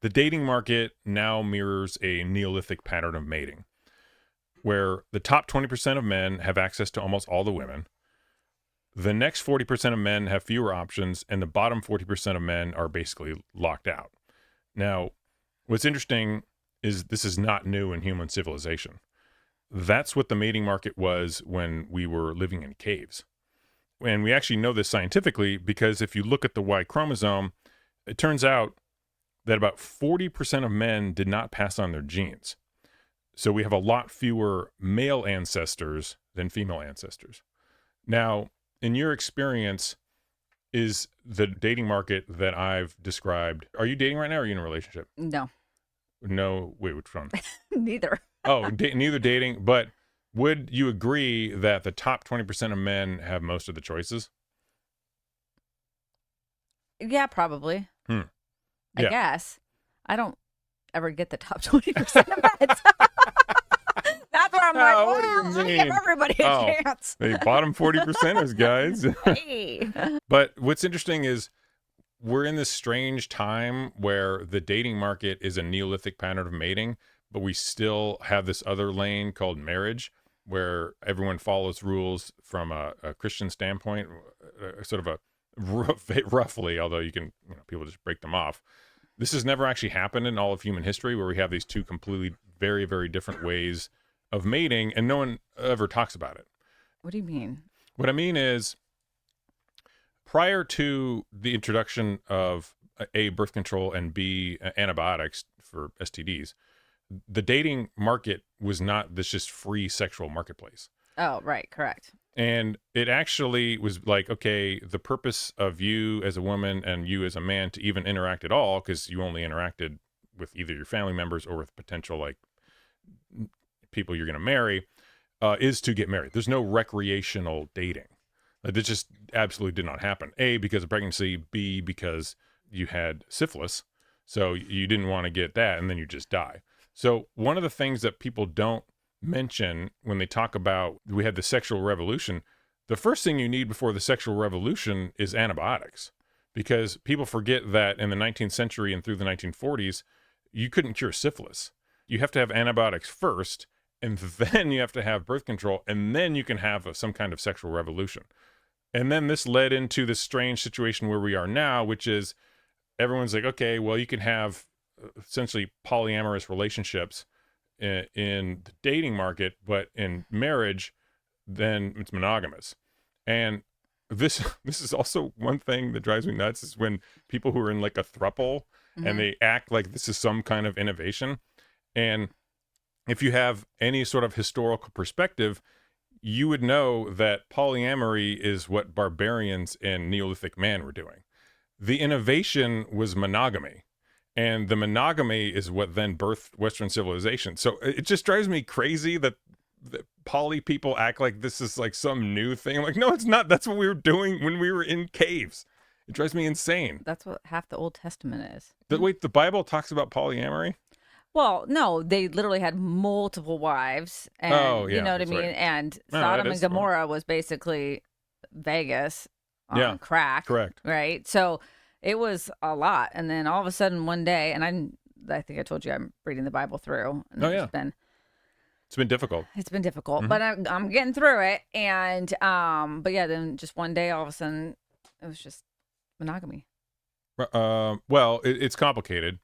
The dating market now mirrors a Neolithic pattern of mating, where the top 20% of men have access to almost all the women. The next 40% of men have fewer options, and the bottom 40% of men are basically locked out. Now, what's interesting is this is not new in human civilization. That's what the mating market was when we were living in caves. And we actually know this scientifically because if you look at the Y chromosome, it turns out that about 40% of men did not pass on their genes. So we have a lot fewer male ancestors than female ancestors. Now, in your experience, is the dating market that I've described, are you dating right now or are you in a relationship? No. No, wait, which one? Neither. Oh, neither dating, but would you agree that the top 20% of men have most of the choices? Yeah, probably. Yeah. I guess. I don't ever get the top 20% of men. That's where I'm like, what do you well, I mean? give everybody a chance. The bottom 40%ers, guys. Hey. But what's interesting is we're in this strange time where the dating market is a Neolithic pattern of mating, but we still have this other lane called marriage where everyone follows rules from a Christian standpoint, sort of a roughly, although you can, people just break them off. This has never actually happened in all of human history where we have these two completely very, very different ways of mating, and no one ever talks about it. What do you mean? What I mean is, prior to the introduction of A, birth control, and B, antibiotics for STDs, the dating market was not this just free sexual marketplace. Oh, right. Correct. And it actually was like, okay, the purpose of you as a woman and you as a man to even interact at all, because you only interacted with either your family members or with potential like people you're going to marry, is to get married. There's no recreational dating. This just absolutely did not happen. A, because of pregnancy. B, because you had syphilis. So you didn't want to get that, and then you just die. So one of the things that people don't mention when they talk about we had the sexual revolution, the first thing you need before the sexual revolution is antibiotics. Because people forget that in the 19th century and through the 1940s, you couldn't cure syphilis. You have to have antibiotics first, and then you have to have birth control, and then you can have some kind of sexual revolution. And then this led into this strange situation where we are now, which is everyone's like, okay, well, you can have essentially polyamorous relationships in the dating market, but in marriage, then it's monogamous. And this is also one thing that drives me nuts is when people who are in like a throuple and they act like this is some kind of innovation. And if you have any sort of historical perspective, you would know that polyamory is what barbarians and Neolithic man were doing. The innovation was monogamy, and the monogamy is what then birthed Western civilization. So it just drives me crazy that poly people act like this is like some new thing. I'm like, no, it's not. That's what we were doing when we were in caves. It drives me insane. That's what half the Old Testament is. Wait, the Bible talks about polyamory? Well, no, they literally had multiple wives, and you know what I mean. Right. And Sodom and Gomorrah was basically Vegas on crack. Correct. Right. So it was a lot, and then all of a sudden one day, and I think I told you I'm reading the Bible through. And it's been difficult. It's been difficult, but I'm getting through it. And but yeah, then just one day, all of a sudden, it was just monogamy. Well, it's complicated.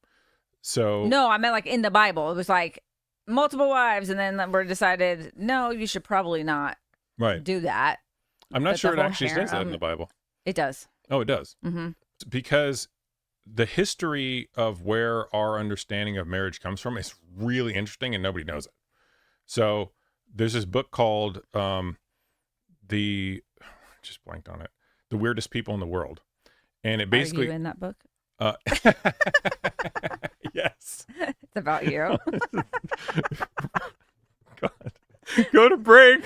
So no, I meant like in the Bible, it was like multiple wives, and then we decided, no, you should probably not do that. I'm not sure it actually says that in the Bible. It does. Oh, it does. Mm-hmm. Because the history of where our understanding of marriage comes from is really interesting, and nobody knows it. So there's this book called just blanked on it, The Weirdest People in the World, and it basically Are you in that book? Yes. It's about you. God. Go to break.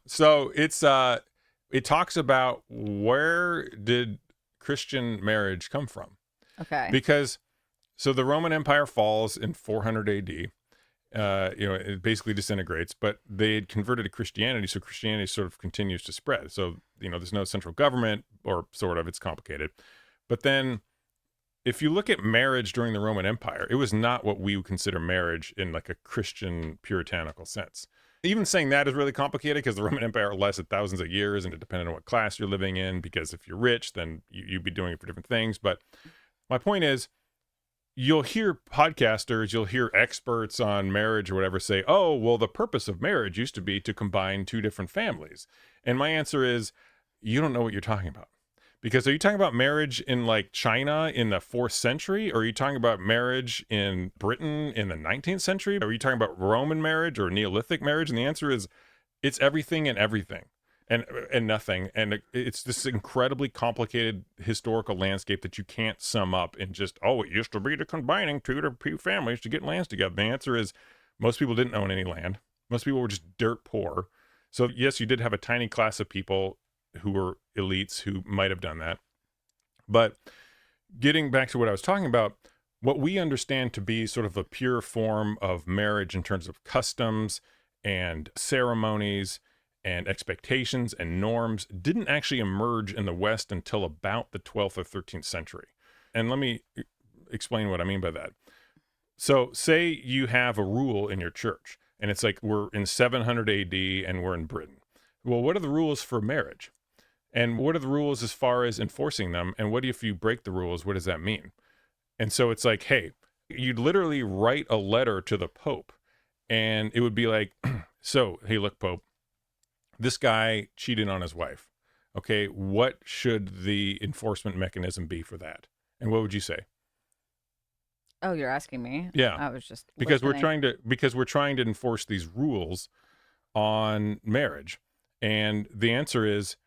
So it talks about where did Christian marriage come from? Okay. Because so the Roman Empire falls in 400 AD. It basically disintegrates, but they had converted to Christianity, so Christianity sort of continues to spread. So, there's no central government, or sort of, it's complicated. But then if you look at marriage during the Roman Empire, it was not what we would consider marriage in like a Christian puritanical sense. Even saying that is really complicated because the Roman Empire lasted thousands of years and it depended on what class you're living in, because if you're rich, then you'd be doing it for different things. But my point is, you'll hear podcasters, you'll hear experts on marriage or whatever say, oh, well, the purpose of marriage used to be to combine two different families. And my answer is, you don't know what you're talking about. Because are you talking about marriage in like China in the 4th century? Or are you talking about marriage in Britain in the 19th century? Are you talking about Roman marriage or Neolithic marriage? And the answer is, it's everything and everything and nothing. And it's this incredibly complicated historical landscape that you can't sum up in just, oh, it used to be to combining two families to get lands together. The answer is, most people didn't own any land. Most people were just dirt poor. So yes, you did have a tiny class of people who were elites who might have done that. But getting back to what I was talking about, what we understand to be sort of a pure form of marriage in terms of customs and ceremonies and expectations and norms didn't actually emerge in the West until about the 12th or 13th century. And let me explain what I mean by that. So say you have a rule in your church and it's like we're in 700 AD and we're in Britain. Well, what are the rules for marriage? And what are the rules as far as enforcing them? And what if you break the rules? What does that mean? And so it's like, hey, you'd literally write a letter to the Pope and it would be like, so, hey, look, Pope, this guy cheated on his wife. Okay, what should the enforcement mechanism be for that? And what would you say? Oh, you're asking me? Yeah, I was just because listening. we're trying to enforce these rules on marriage. And the answer is,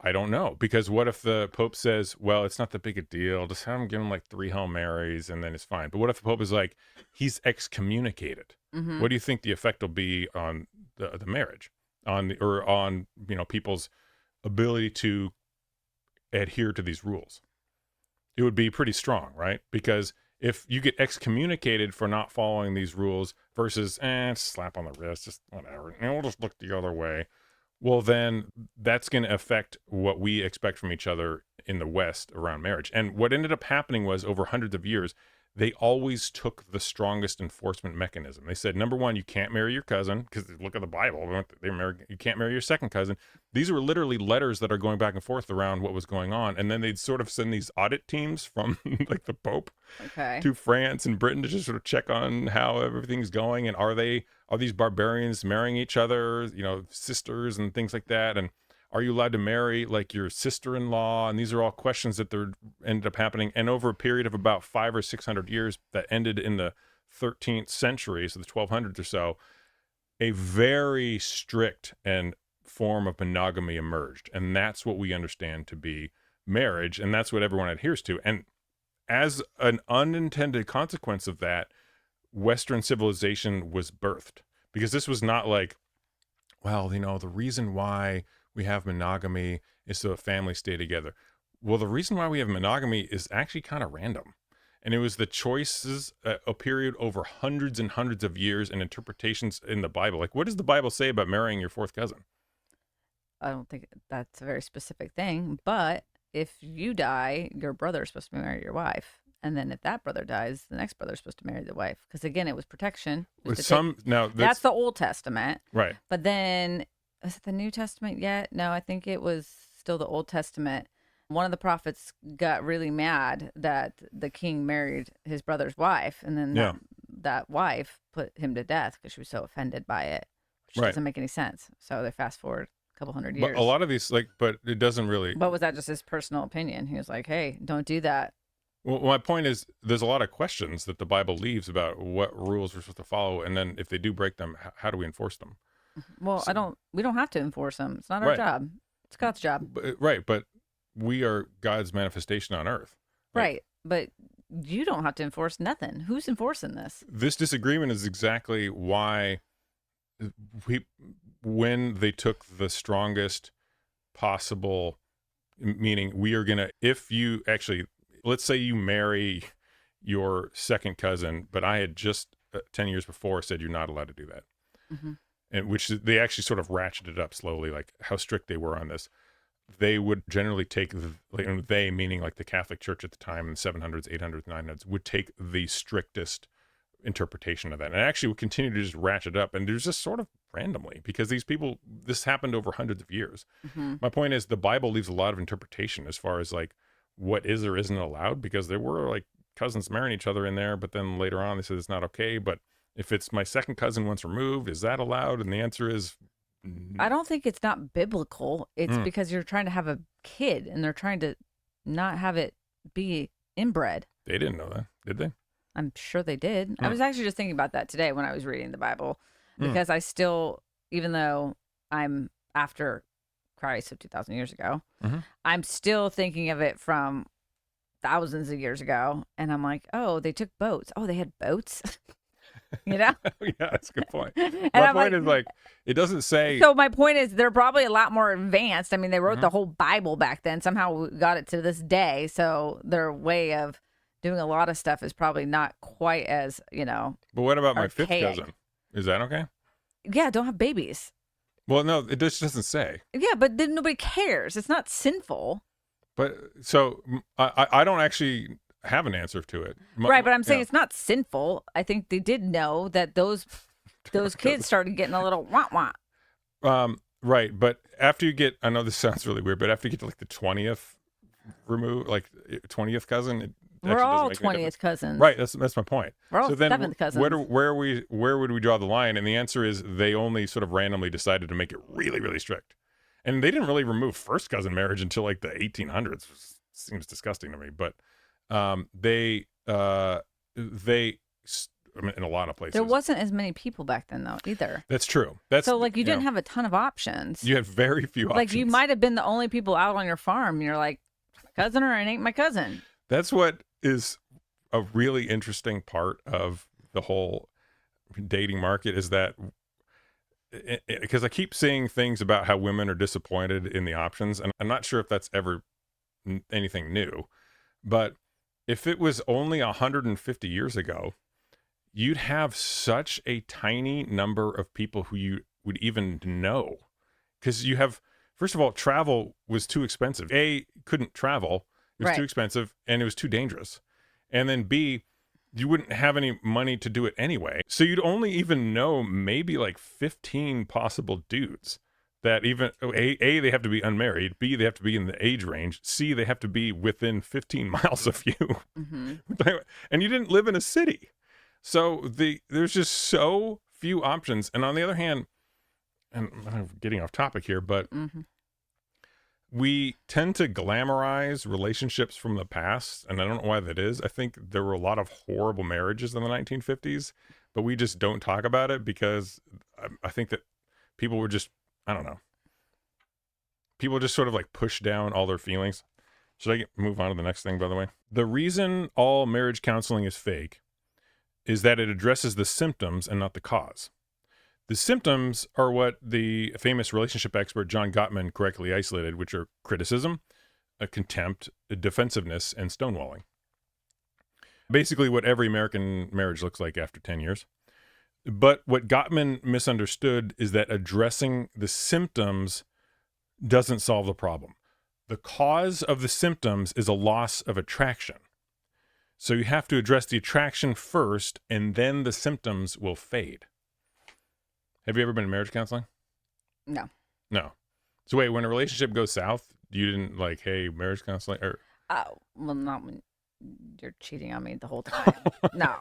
I don't know, because what if the Pope says, well, it's not that big a deal, just have him give him like 3 Hail Marys and then it's fine. But what if the Pope is like, he's excommunicated? Mm-hmm. What do you think the effect will be on the marriage, on people's ability to adhere to these rules? It would be pretty strong, right? Because if you get excommunicated for not following these rules versus slap on the wrist, just whatever, and we'll just look the other way. Well, then that's going to affect what we expect from each other in the West around marriage. And what ended up happening was, over hundreds of years, they always took the strongest enforcement mechanism. They said, number one, you can't marry your cousin, because look at the Bible. You can't marry your second cousin. These were literally letters that are going back and forth around what was going on. And then they'd sort of send these audit teams from like the Pope to France and Britain to just sort of check on how everything's going. And are these barbarians marrying each other, sisters and things like that? And are you allowed to marry like your sister-in-law? And these are all questions that ended up happening. And over a period of about 500 or 600 years that ended in the 13th century, so the 1200s or so, a very strict and form of monogamy emerged. And that's what we understand to be marriage. And that's what everyone adheres to. And as an unintended consequence of that, Western civilization was birthed, because this was not like, well, the reason why we have monogamy is so a family stay together. Well, the reason why we have monogamy is actually kind of random. And it was the choices, a period over hundreds and hundreds of years, and interpretations in the Bible. Like, what does the Bible say about marrying your 4th cousin? I don't think that's a very specific thing, but if you die, your brother is supposed to marry your wife. And then if that brother dies, the next brother is supposed to marry the wife. Because again, it was protection. With that's the Old Testament. Right. But then, is it the New Testament yet? No, I think it was still the Old Testament. One of the prophets got really mad that the king married his brother's wife. And then that wife put him to death because she was so offended by it, which doesn't make any sense. So they fast forward a couple hundred years. But a lot of these, but it doesn't really. But was that just his personal opinion? He was like, hey, don't do that. Well, my point is, there's a lot of questions that the Bible leaves about what rules we're supposed to follow, and then if they do break them, how do we enforce them? Well, we don't have to enforce them. It's not our job. It's God's job. But we are God's manifestation on earth. Right. But you don't have to enforce nothing. Who's enforcing this? This disagreement is exactly why when they took the strongest possible, meaning we are going to, if you actually, let's say you marry your second cousin, but I had just 10 years before said you're not allowed to do that. Mm-hmm. And which they actually sort of ratcheted up slowly, like how strict they were on this. they would generally take they meaning like the Catholic Church at the time in the 700s, 800s, 900s would take the strictest interpretation of that, and it actually would continue to just ratchet up, and there's just sort of randomly, because these people, this happened over hundreds of years. My point is, the Bible leaves a lot of interpretation as far as like what is or isn't allowed, because there were like cousins marrying each other in there, but then later on they said it's not okay. But if it's my second cousin once removed, is that allowed? And the answer is I don't think it's not biblical. It's because you're trying to have a kid and they're trying to not have it be inbred. They didn't know that, did they? I'm sure they did. I was actually just thinking about that today when I was reading the Bible, because I still, even though I'm after Christ of 2,000 years ago, I'm still thinking of it from thousands of years ago. And I'm like, oh, they took boats. Oh, they had boats. You know? Yeah, that's a good point. My point is, like, it doesn't say. So my point is, they're probably a lot more advanced. I mean, they wrote the whole Bible back then. Somehow we got it to this day. So their way of doing a lot of stuff is probably not quite as, But what about my archaic. fifth cousin? Is that okay? Yeah, don't have babies. Well, no, it just doesn't say. Yeah, but then nobody cares. It's not sinful. But so I don't actually have an answer to it. Right, but I'm saying it's not sinful. I think they did know that those kids started getting a little wah-wah. Right, but after you get, I know this sounds really weird, but after you get to like the 20th like 20th cousin, we're all 20th cousins. Right, that's my point. We're all so then 7th cousins. Where would we draw the line? And the answer is they only sort of randomly decided to make it really, really strict. And they didn't really remove first cousin marriage until like the 1800s. Seems disgusting to me, but they I mean, in a lot of places. There wasn't as many people back then, though, either. That's true. So, like, you didn't have a ton of options. You had very few options. Like, you might have been the only people out on your farm. You're like, cousin or it ain't my cousin. That's what is a really interesting part of the whole dating market, is that because I keep seeing things about how women are disappointed in the options, and I'm not sure if that's ever anything new, but if it was only 150 years ago, you'd have such a tiny number of people who you would even know, because you have, first of all, travel was too expensive. A, couldn't travel. It was too expensive, and it was too dangerous. And then B, you wouldn't have any money to do it anyway. So you'd only even know maybe like 15 possible dudes that even, A, they have to be unmarried. B, they have to be in the age range. C, they have to be within 15 miles of you. And you didn't live in a city. So there's just so few options. And on the other hand, and I'm getting off topic here, but we tend to glamorize relationships from the past, and I don't know why that is. I think there were a lot of horrible marriages in the 1950s, but we just don't talk about it because I think that people were just, I don't know. People just sort of like push down all their feelings. Should I move on to the next thing, by the way? The reason all marriage counseling is fake is that it addresses the symptoms and not the cause. The symptoms are what the famous relationship expert John Gottman correctly isolated, which are criticism, contempt, defensiveness, and stonewalling. Basically what every American marriage looks like after 10 years. But what Gottman misunderstood is that addressing the symptoms doesn't solve the problem. The cause of the symptoms is a loss of attraction. So you have to address the attraction first, and then the symptoms will fade. Have you ever been in marriage counseling? No. No. So wait, when a relationship goes south, you didn't like, hey, marriage counseling? Or well, not when you're cheating on me the whole time. No.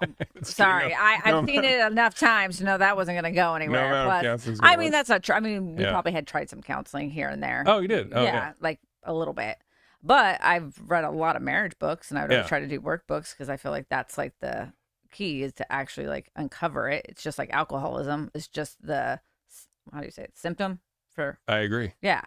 Sorry. I've seen it enough times to know that wasn't going to go anywhere. Plus, I mean, that's not true. I mean, we probably had tried some counseling here and there. Oh, you did? Oh, yeah, like a little bit. But I've read a lot of marriage books, and I would always try to do workbooks because I feel like that's like the key is to actually like uncover it. It's just like alcoholism. It's just the, how do you say it? Symptom for. I agree. Yeah.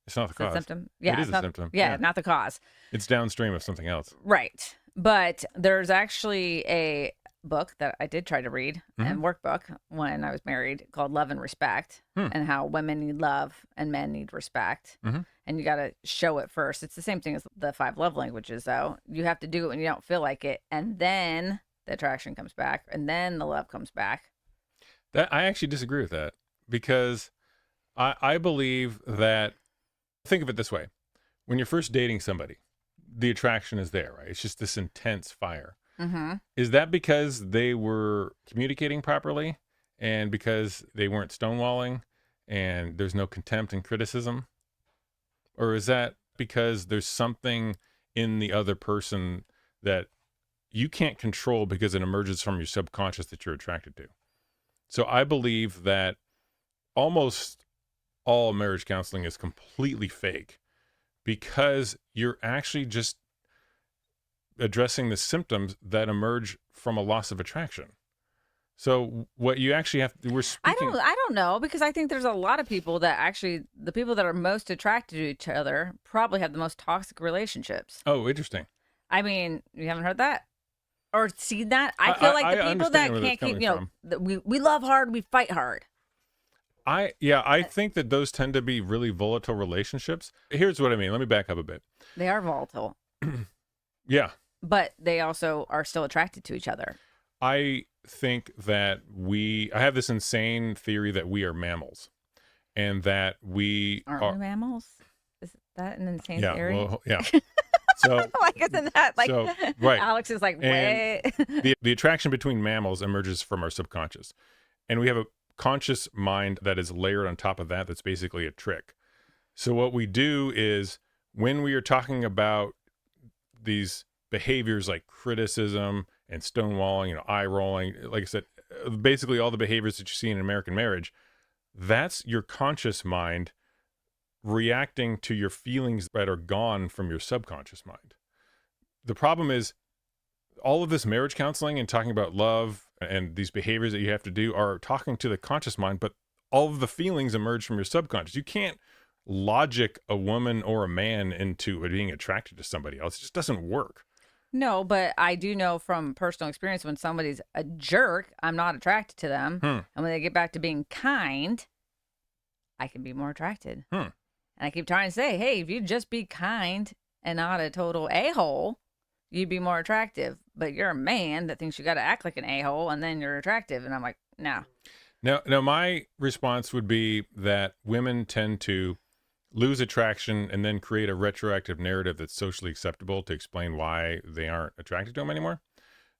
It's not the cause. Symptom. Yeah. It is a symptom. Yeah, not the cause. It's downstream of something else. Right. But there's actually a book that I did try to read and workbook when I was married called Love and Respect and how women need love and men need respect. And you got to show it first. It's the same thing as the 5 love languages, though. You have to do it when you don't feel like it. And then the attraction comes back, and then the love comes back. That I actually disagree with that, because I believe that Think of it this way. When you're first dating somebody, the attraction is there, right? It's just this intense fire. Mm-hmm. Is that because they were communicating properly and because they weren't stonewalling and there's no contempt and criticism? Or is that because there's something in the other person that you can't control because it emerges from your subconscious that you're attracted to? So I believe that almost all marriage counseling is completely fake because you're actually just addressing the symptoms that emerge from a loss of attraction. So what you actually have to, we're speaking. I don't know, because I think there's a lot of people that actually, the people that are most attracted to each other probably have the most toxic relationships. Oh, interesting. I mean, you haven't heard that or seen that? I feel like the people that can't keep, we love hard, we fight hard. I think that those tend to be really volatile relationships. Here's what I mean. Let me back up a bit. They are volatile. Yeah. But they also are still attracted to each other. I think that I have this insane theory that we are mammals and that we aren't we mammals? Is that an insane theory? Well, yeah. So like, isn't that like, so, right. Alex is like, wait. The attraction between mammals emerges from our subconscious. And we have a conscious mind that is layered on top of that. That's basically a trick. So what we do is when we are talking about these behaviors like criticism and stonewalling, eye rolling, like I said, basically all the behaviors that you see in American marriage, that's your conscious mind reacting to your feelings that are gone from your subconscious mind. The problem is all of this marriage counseling and talking about love and these behaviors that you have to do are talking to the conscious mind, but all of the feelings emerge from your subconscious. You can't logic a woman or a man into being attracted to somebody else. It just doesn't work. No, but I do know from personal experience when somebody's a jerk, I'm not attracted to them. And when they get back to being kind, I can be more attracted. And I keep trying to say, hey, if you just be kind and not a total a-hole, you'd be more attractive. But you're a man that thinks you got to act like an a-hole and then you're attractive. And I'm like, no. Now, my response would be that women tend to lose attraction and then create a retroactive narrative that's socially acceptable to explain why they aren't attracted to them anymore.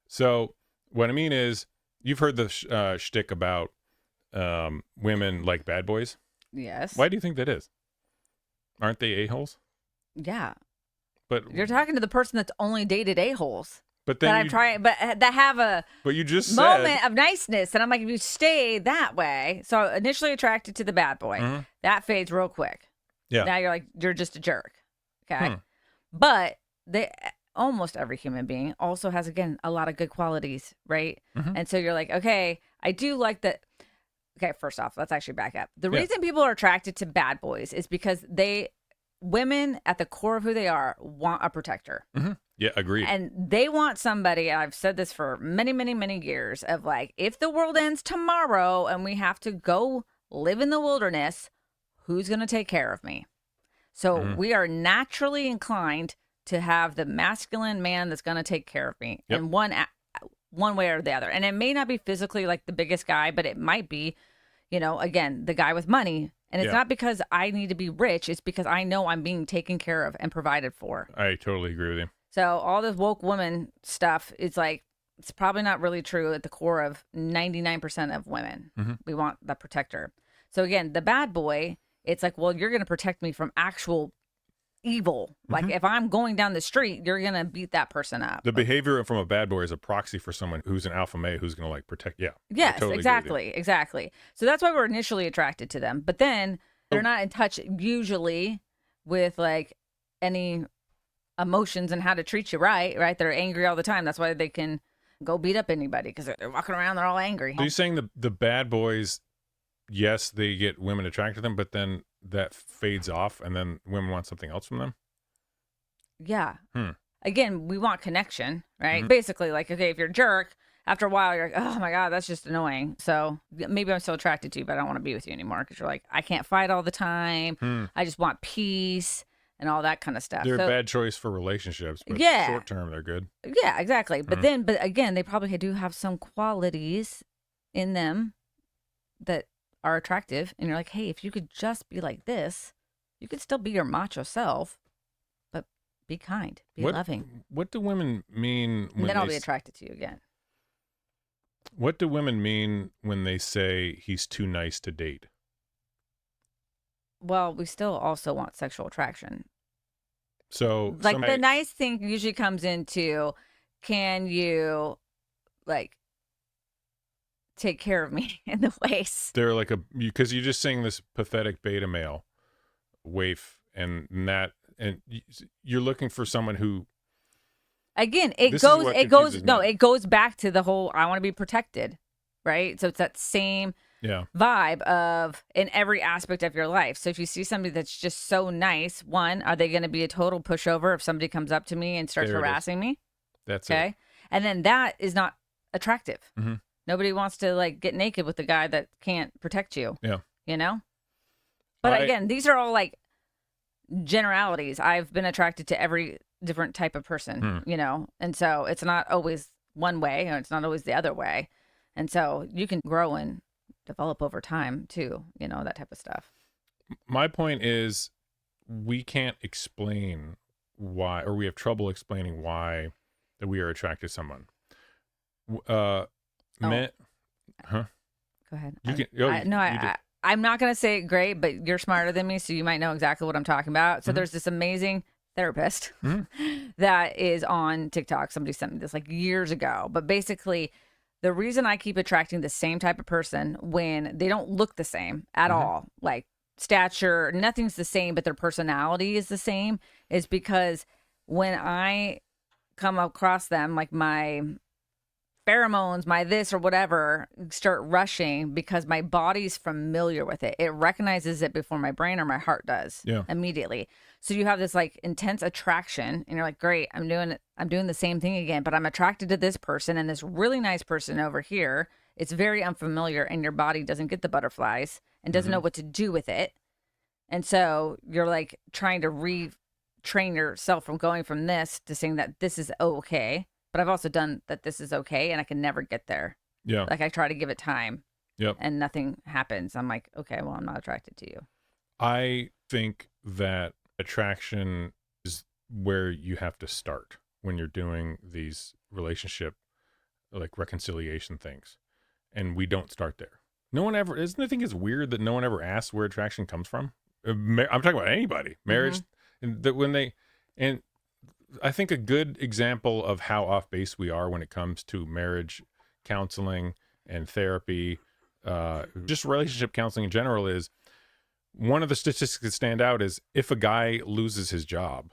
So what I mean is, you've heard the shtick about women like bad boys. Yes. Why do you think that is? Aren't they a-holes? Yeah. But you're talking to the person that's only dated a-holes. But then that have a you just moment of niceness, and I'm like, if you stay that way, so initially attracted to the bad boy, that fades real quick. Yeah. Now you're like, you're just a jerk. Okay. But almost every human being also has, again, a lot of good qualities, right? And so you're like, okay, I do like that. Okay, first off, let's actually back up. The reason people are attracted to bad boys is because women at the core of who they are want a protector. Yeah, agreed. And they want somebody, I've said this for many, many, many years, of like, if the world ends tomorrow and we have to go live in the wilderness, who's going to take care of me? So we are naturally inclined to have the masculine man that's going to take care of me in one way or the other. And it may not be physically like the biggest guy, but it might be, again, the guy with money. And it's not because I need to be rich. It's because I know I'm being taken care of and provided for. I totally agree with you. So all this woke woman stuff, it's like, it's probably not really true at the core of 99% of women. We want the protector. So again, the bad boy, it's like, well, you're going to protect me from actual evil. Like if I'm going down the street, you're going to beat that person up. The behavior from a bad boy is a proxy for someone who's an alpha male who's going to like protect. Yeah. Yes, totally exactly. So that's why we're initially attracted to them. But then they're not in touch usually with like any emotions and how to treat you right? They're angry all the time. That's why they can go beat up anybody, because they're walking around, they're all angry. So you're saying the bad boys, yes, they get women attracted to them, but then that fades off and then women want something else from them? Yeah. Again, we want connection, right? Basically, like, okay, if you're a jerk, after a while, you're like, oh my God, that's just annoying. So maybe I'm still attracted to you, but I don't want to be with you anymore, because you're like, I can't fight all the time. I just want peace and all that kind of stuff. They're a bad choice for relationships, but short term, they're good. Yeah, exactly. But but again, they probably do have some qualities in them that are attractive. And you're like, hey, if you could just be like this, You can still be your macho self, but be kind, be loving. What do women mean when and then I'll be attracted to you again. What do women mean when they say he's too nice to date? Well, we still also want sexual attraction. So like the nice thing usually comes into, can you like take care of me in the waist? They're like because you're just saying this pathetic beta male waif, and you're looking for someone who, again, it goes back to the whole, I want to be protected, right? So it's that same vibe of in every aspect of your life. So if you see somebody that's just so nice, one, are they going to be a total pushover if somebody comes up to me and starts harassing me? That's okay. And then that is not attractive. Mm-hmm. Nobody wants to like get naked with the guy that can't protect you. Yeah. You know? But again, these are all like generalities. I've been attracted to every different type of person, you know? And so it's not always one way, or it's not always the other way. And so you can grow and develop over time too, you know, that type of stuff. My point is, we can't explain why, or we have trouble explaining why that we are attracted to someone. Go ahead. I'm not going to say it great, but you're smarter than me, so you might know exactly what I'm talking about. So there's this amazing therapist that is on TikTok. Somebody sent me this like years ago. But basically, the reason I keep attracting the same type of person when they don't look the same at all, like stature, nothing's the same, but their personality is the same, is because when I come across them, like my pheromones, my this or whatever, start rushing because my body's familiar with it. It recognizes it before my brain or my heart does immediately. So you have this like intense attraction and you're like, great, I'm doing the same thing again, but I'm attracted to this person and this really nice person over here. It's very unfamiliar and your body doesn't get the butterflies and doesn't know what to do with it. And so you're like trying to retrain yourself from going from this to saying that this is okay. But I've also done that this is okay, and I can never get there. Yeah. Like I try to give it time. Yep. And nothing happens. I'm like, okay, well, I'm not attracted to you. I think that attraction is where you have to start when you're doing these relationship, like reconciliation things. And we don't start there. No one ever, I think it's weird that no one ever asks where attraction comes from. I'm talking about anybody, marriage, and that and I think a good example of how off base we are when it comes to marriage counseling and therapy, just relationship counseling in general, is one of the statistics that stand out is if a guy loses his job,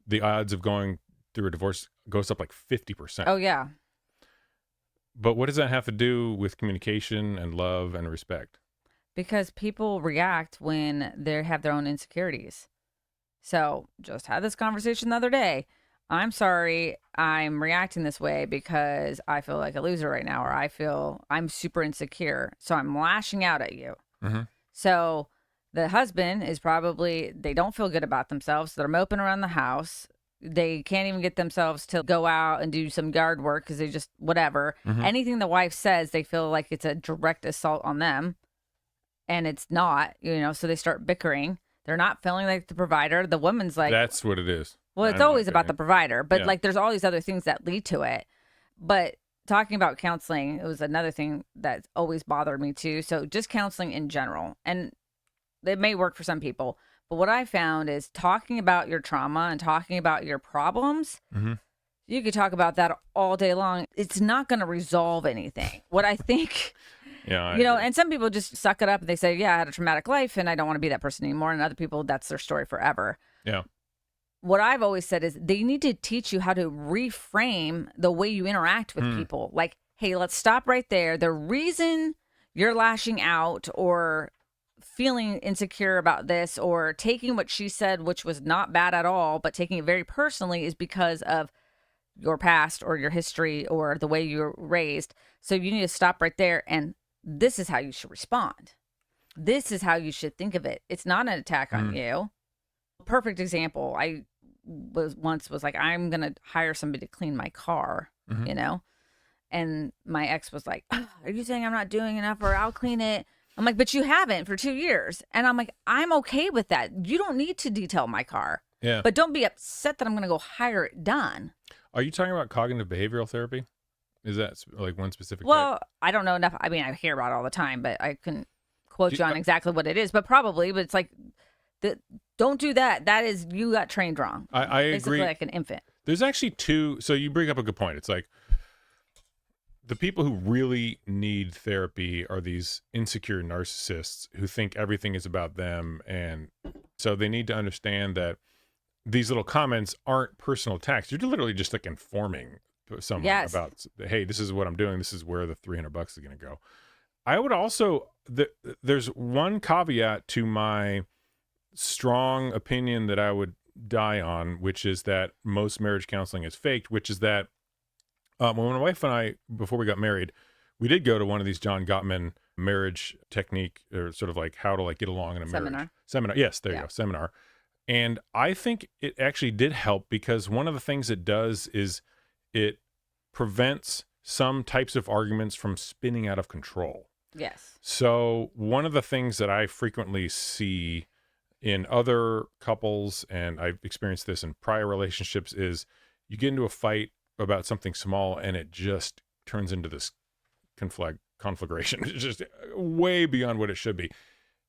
the odds of going through a divorce goes up like 50%. Oh, yeah. But what does that have to do with communication and love and respect? Because people react when they have their own insecurities. So just had this conversation the other day. I'm sorry I'm reacting this way because I feel like a loser right now, or I feel I'm super insecure. So I'm lashing out at you. So the husband is probably, they don't feel good about themselves. So they're moping around the house. They can't even get themselves to go out and do some yard work because they just, whatever. Anything the wife says, they feel like it's a direct assault on them. And it's not, you know, so they start bickering. They're not feeling like the provider. The woman's like... That's what it is. Well, it's always about the provider. But like there's all these other things that lead to it. But talking about counseling, it was another thing that always bothered me too. So just counseling in general. And it may work for some people. But what I found is talking about your trauma and talking about your problems, you could talk about that all day long. It's not going to resolve anything. What I think... Yeah, you know, and some people just suck it up and they say, yeah, I had a traumatic life and I don't want to be that person anymore. And other people, that's their story forever. Yeah. What I've always said is they need to teach you how to reframe the way you interact with people. Like, hey, let's stop right there. The reason you're lashing out or feeling insecure about this or taking what she said, which was not bad at all, but taking it very personally, is because of your past or your history or the way you were raised. So you need to stop right there, and this is how you should respond. This is how you should think of it. It's not an attack on you. Perfect example. I was like, I'm going to hire somebody to clean my car, you know? And my ex was like, oh, are you saying I'm not doing enough, or I'll clean it? I'm like, but you haven't for 2 years. And I'm like, I'm okay with that. You don't need to detail my car. Yeah. But don't be upset that I'm going to go hire it done. Are you talking about cognitive behavioral therapy? Is that like one specific type? Well, I don't know enough. I mean, I hear about it all the time, but I couldn't quote you on uh, exactly what it is. But probably, but it's like, don't do that. That is, you got trained wrong. I Basically agree. like an infant. There's actually two. So you bring up a good point. It's like the people who really need therapy are these insecure narcissists who think everything is about them. And so they need to understand that these little comments aren't personal attacks. You're literally just like informing someone Yes. about, hey, this is what I'm doing. This is where the $300 is going to go. I would also, there's one caveat to my strong opinion that I would die on, which is that most marriage counseling is faked, which is that when my wife and I, before we got married, we did go to one of these John Gottman marriage technique, or sort of like how to like get along in a marriage seminar. Yes, there you go, seminar. And I think it actually did help, because one of the things it does is it prevents some types of arguments from spinning out of control. Yes. So one of the things that I frequently see in other couples, and I've experienced this in prior relationships, is you get into a fight about something small and it just turns into this conflagration. It's just way beyond what it should be.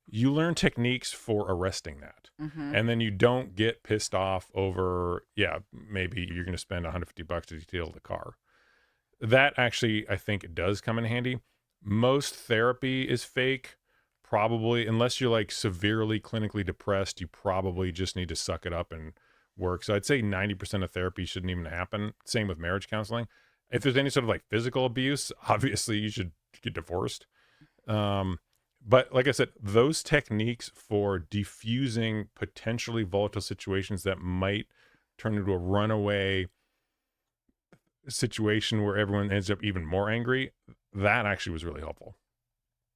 You learn techniques for arresting that. Mm-hmm. And then you don't get pissed off over, maybe you're going to spend $150 to detail the car. That actually, I think it does come in handy. Most therapy is fake. Probably, unless you're like severely clinically depressed, you probably just need to suck it up and work. So I'd say 90% of therapy shouldn't even happen. Same with marriage counseling. If there's any sort of like physical abuse, obviously you should get divorced. But like I said, those techniques for diffusing potentially volatile situations that might turn into a runaway situation where everyone ends up even more angry, that actually was really helpful.